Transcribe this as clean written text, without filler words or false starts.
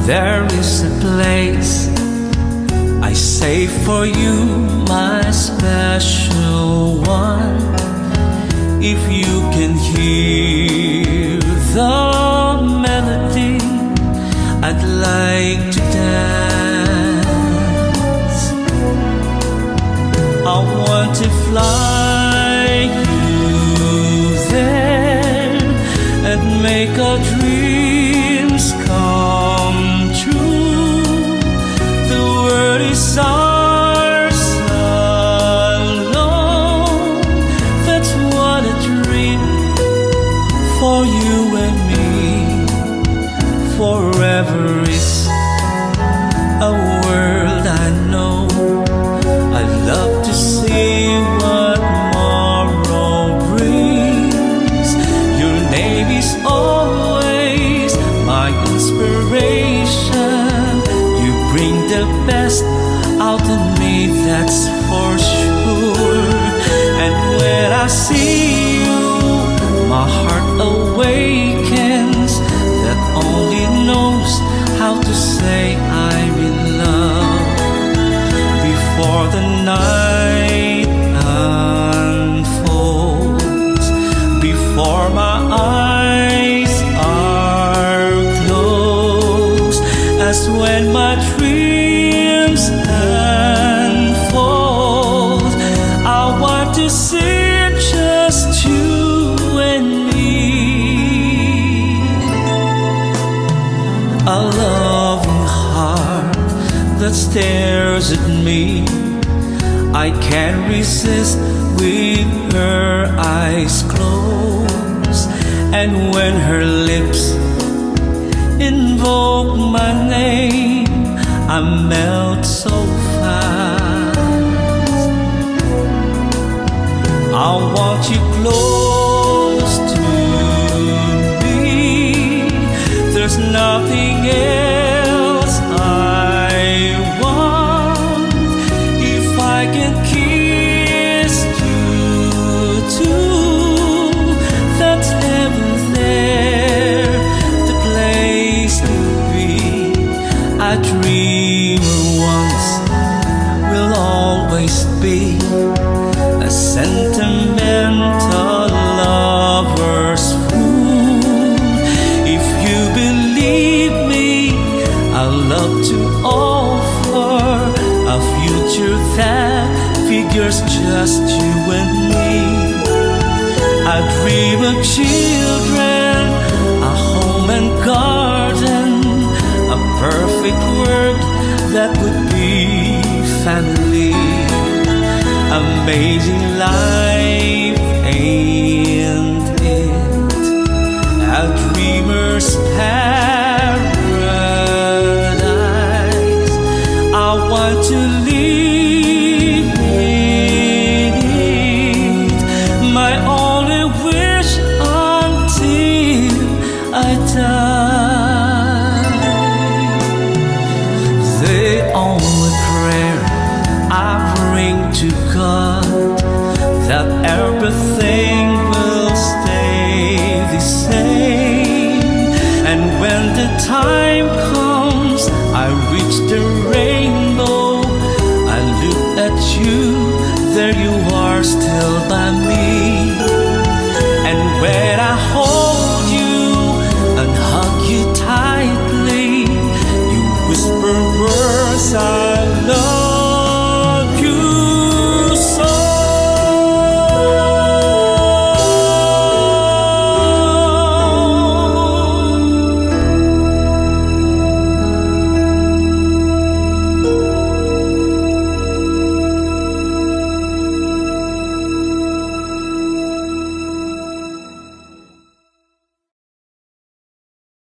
There is a place I save for you, my special one. If you can hear the melody, I'd like to dance. I want to fly you there and make our dreams come true. The world is ours alone. That's what I dream for you and me. Forever is a world I know. I'd love to see what morrow brings. Your name is always my inspiration. You bring the best out of me, that's for sure. And when I see you, my heart awakens. That only knows how to say I'm in love. Before the night unfolds, before my eyes are closed, that's when my dreams unfold. I want to see just you and me. A loving heart that stares at me. I can't resist with her eyes closed. And when her lips invoke my name, I melt so fast. I want you close to me. There's nothing else I want. If I can kiss you too, that's heaven there, the place to be. A dreamer once will always be a sentimental lover's fool. If you believe me, I'd love to offer a future that figures just you and me. A dream of children, a home and garden, a perfect world that would be family. Amazing life, ain't it? A dreamer's paradise. I want to live in it, my only wish until I die. The only prayer I bring to God, that everything will stay the same. And when the time comes, I reach the rainbow. I look at you, there you are still by